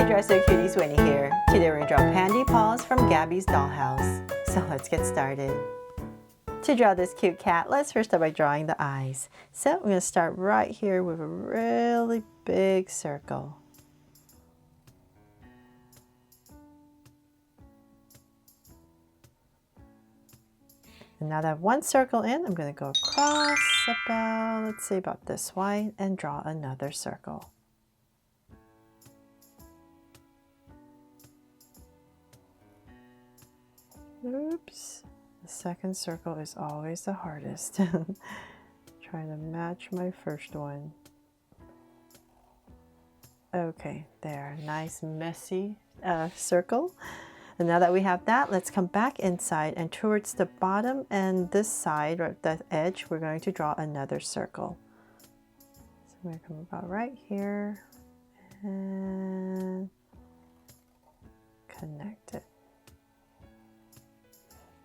Dresser Cuties, Winnie here. Today we're going to draw Pandy Paws from Gabby's Dollhouse. So let's get started. To draw this cute cat, let's first start by drawing the eyes. So I'm going to start right here with a really big circle. And now that I have one circle in, I'm going to go across about, let's say about this wide, and draw another circle. Oops, the second circle is always the hardest. Trying to match my first one. Okay, there, nice messy circle. And now that we have that, let's come back inside, and towards the bottom and this side, or the edge, we're going to draw another circle. So I'm going to come about right here and connect it.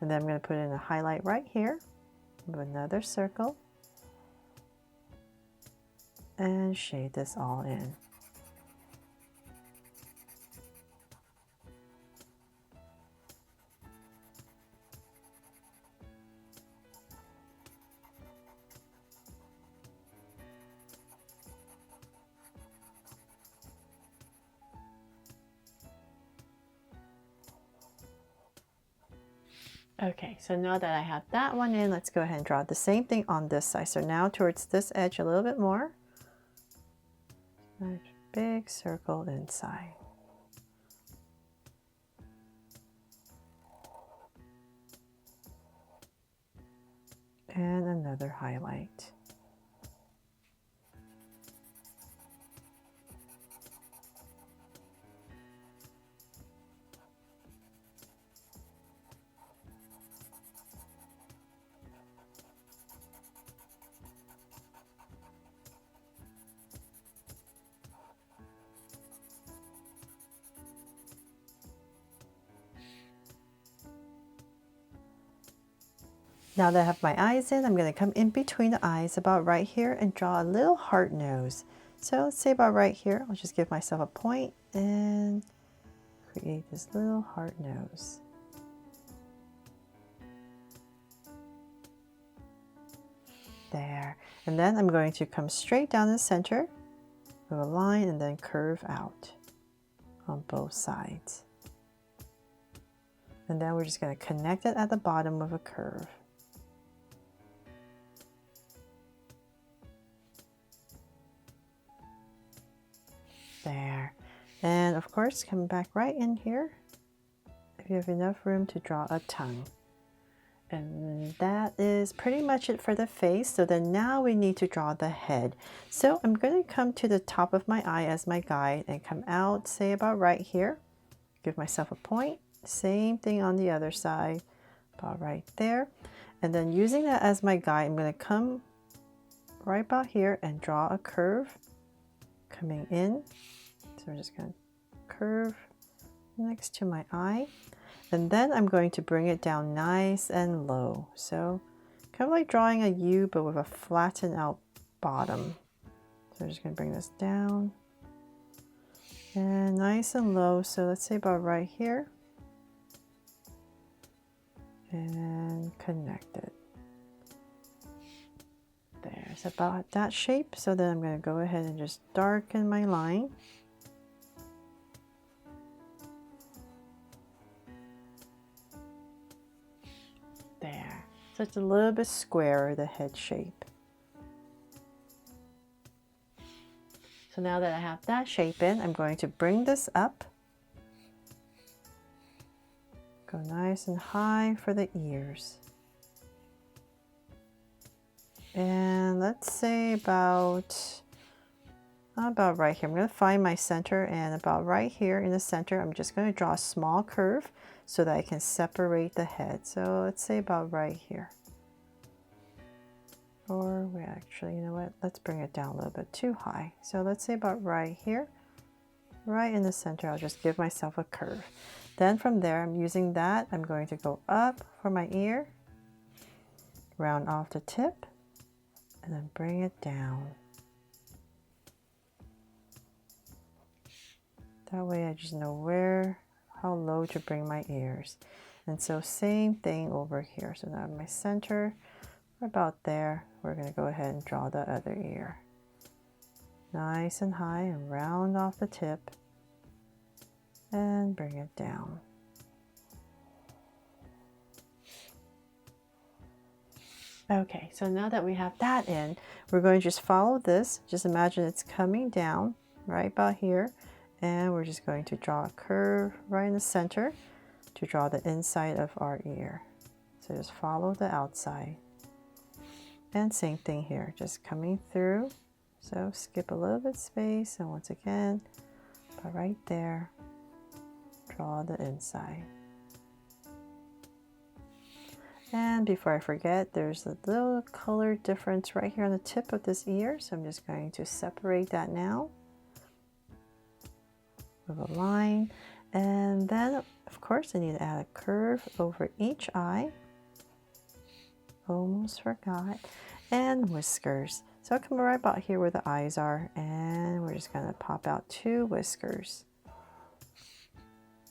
And then I'm going to put in a highlight right here with another circle and shade this all in. Okay, so now that I have that one in, let's go ahead and draw the same thing on this side. So now towards this edge a little bit more. Nice big circle inside. And another highlight. Now that I have my eyes in, I'm going to come in between the eyes about right here and draw a little heart nose. So let's say about right here, I'll just give myself a point and create this little heart nose. There. And then I'm going to come straight down the center with a line and then curve out on both sides. And then we're just going to connect it at the bottom with a curve. There. And of course, come back right in here if you have enough room to draw a tongue. And that is pretty much it for the face. So then now we need to draw the head. So I'm going to come to the top of my eye as my guide and come out, say about right here. Give myself a point. Same thing on the other side, about right there. And then using that as my guide, I'm going to come right about here and draw a curve coming in. So we're just going to curve next to my eye. And then I'm going to bring it down nice and low. So kind of like drawing a U, but with a flattened out bottom. So I'm just going to bring this down. And nice and low. So let's say about right here. And connect it. There's about that shape. So then I'm going to go ahead and just darken my line. There. So it's a little bit squarer, the head shape. So now that I have that shape in, I'm going to bring this up. Go nice and high for the ears. And let's say about right here. I'm going to find my center, and about right here in the center, I'm just going to draw a small curve so that I can separate the head. So let's say about right here. Or we actually, you know what? Let's bring it down a little bit too high. So let's say about right here. Right in the center, I'll just give myself a curve. Then from there, I'm using that. I'm going to go up for my ear, round off the tip, and then bring it down. That way I just know how low to bring my ears. And so same thing over here. So now in my center, about there, we're going to go ahead and draw the other ear. Nice and high and round off the tip and bring it down. Okay, so now that we have that in, we're going to just follow this. Just imagine it's coming down right about here. And we're just going to draw a curve right in the center to draw the inside of our ear. So just follow the outside. And same thing here, just coming through. So skip a little bit space, and once again, but right there, draw the inside. And before I forget, there's a little color difference right here on the tip of this ear. So I'm just going to separate that now with a line. And then, of course, I need to add a curve over each eye. Almost forgot. And whiskers. So I'll come right about here where the eyes are, and we're just going to pop out 2 whiskers.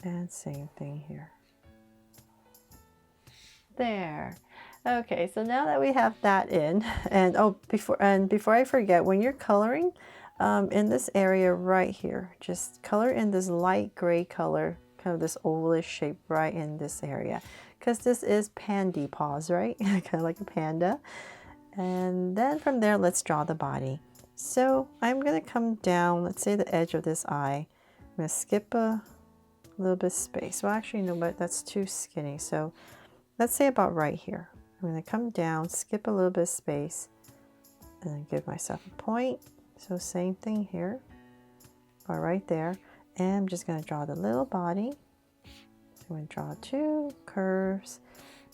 And same thing here. There. Okay, so now that we have that in, and before I forget, when you're coloring in this area right here, just color in this light gray color, kind of this ovalish shape right in this area, because this is Pandy Paws, right? Kind of like a panda. And then from there, let's draw the body. So I'm going to come down, let's say the edge of this eye. I'm going to skip a little bit of space. Well, actually, no, but that's too skinny. So let's say about right here. I'm going to come down, skip a little bit of space, and then give myself a point. So same thing here, or right there. And I'm just going to draw the little body. So I'm going to draw 2 curves,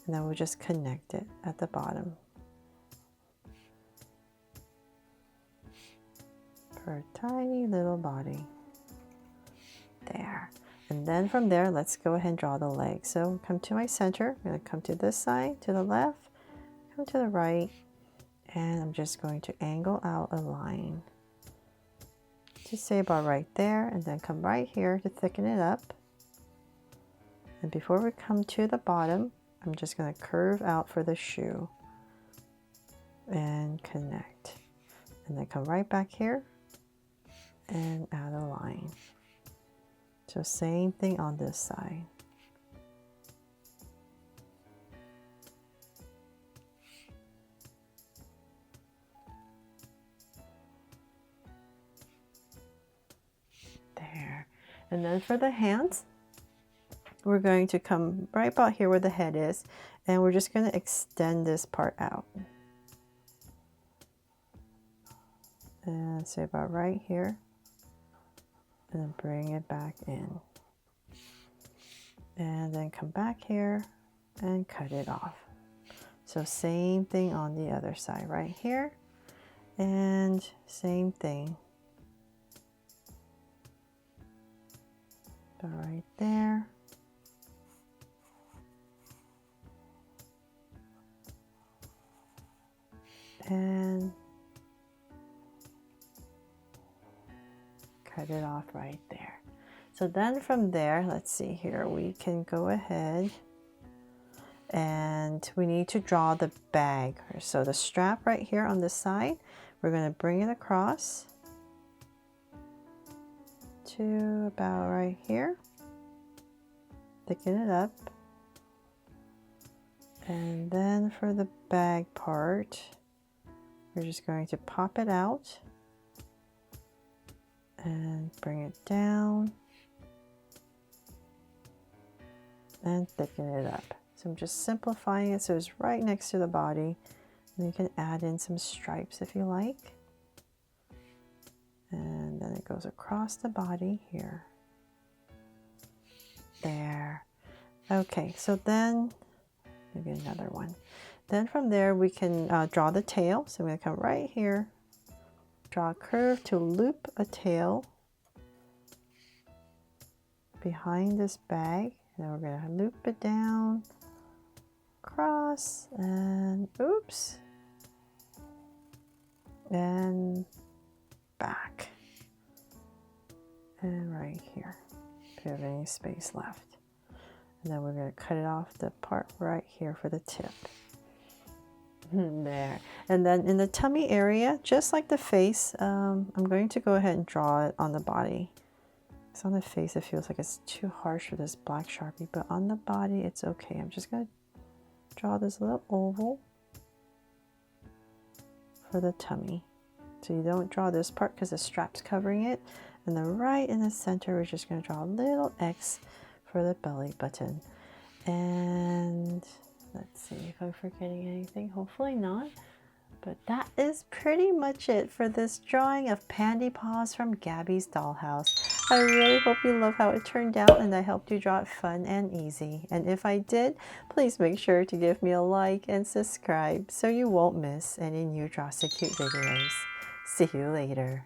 and then we'll just connect it at the bottom. For a tiny little body. There. And then from there, let's go ahead and draw the legs. So come to my center. I'm going to come to this side, to the left, come to the right, and I'm just going to angle out a line. Just say about right there, and then come right here to thicken it up. And before we come to the bottom, I'm just going to curve out for the shoe and connect. And then come right back here and add a line. So same thing on this side. There. And then for the hands, we're going to come right about here where the head is, and we're just going to extend this part out. And say about right here. And then bring it back in. And then come back here and cut it off. So same thing on the other side right here. And same thing. But right there. And cut it off right there. So then from there, let's see here, we can go ahead and we need to draw the bag. So the strap right here on this side, we're going to bring it across to about right here, thicken it up, and then for the bag part, we're just going to pop it out and bring it down and thicken it up. So I'm just simplifying it so it's right next to the body. And you can add in some stripes if you like. And then it goes across the body here. There. Okay, so then maybe another one. Then from there we can draw the tail. So I'm going to come right here, draw a curve to loop a tail behind this bag. And then we're going to loop it down, cross, and oops, and back. and right here, if you have any space left. And then we're going to cut it off the part right here for the tip. There. And then in the tummy area, just like the face, I'm going to go ahead and draw it on the body. So on the face, it feels like it's too harsh for this black Sharpie, but on the body, it's okay. I'm just going to draw this little oval for the tummy. So you don't draw this part because the strap's covering it. And then right in the center, we're just going to draw a little X for the belly button. And let's see if I'm forgetting anything. Hopefully not. But that is pretty much it for this drawing of Pandy Paws from Gabby's Dollhouse. I really hope you love how it turned out and I helped you draw it fun and easy. And if I did, please make sure to give me a like and subscribe so you won't miss any new Draw So Cute videos. See you later.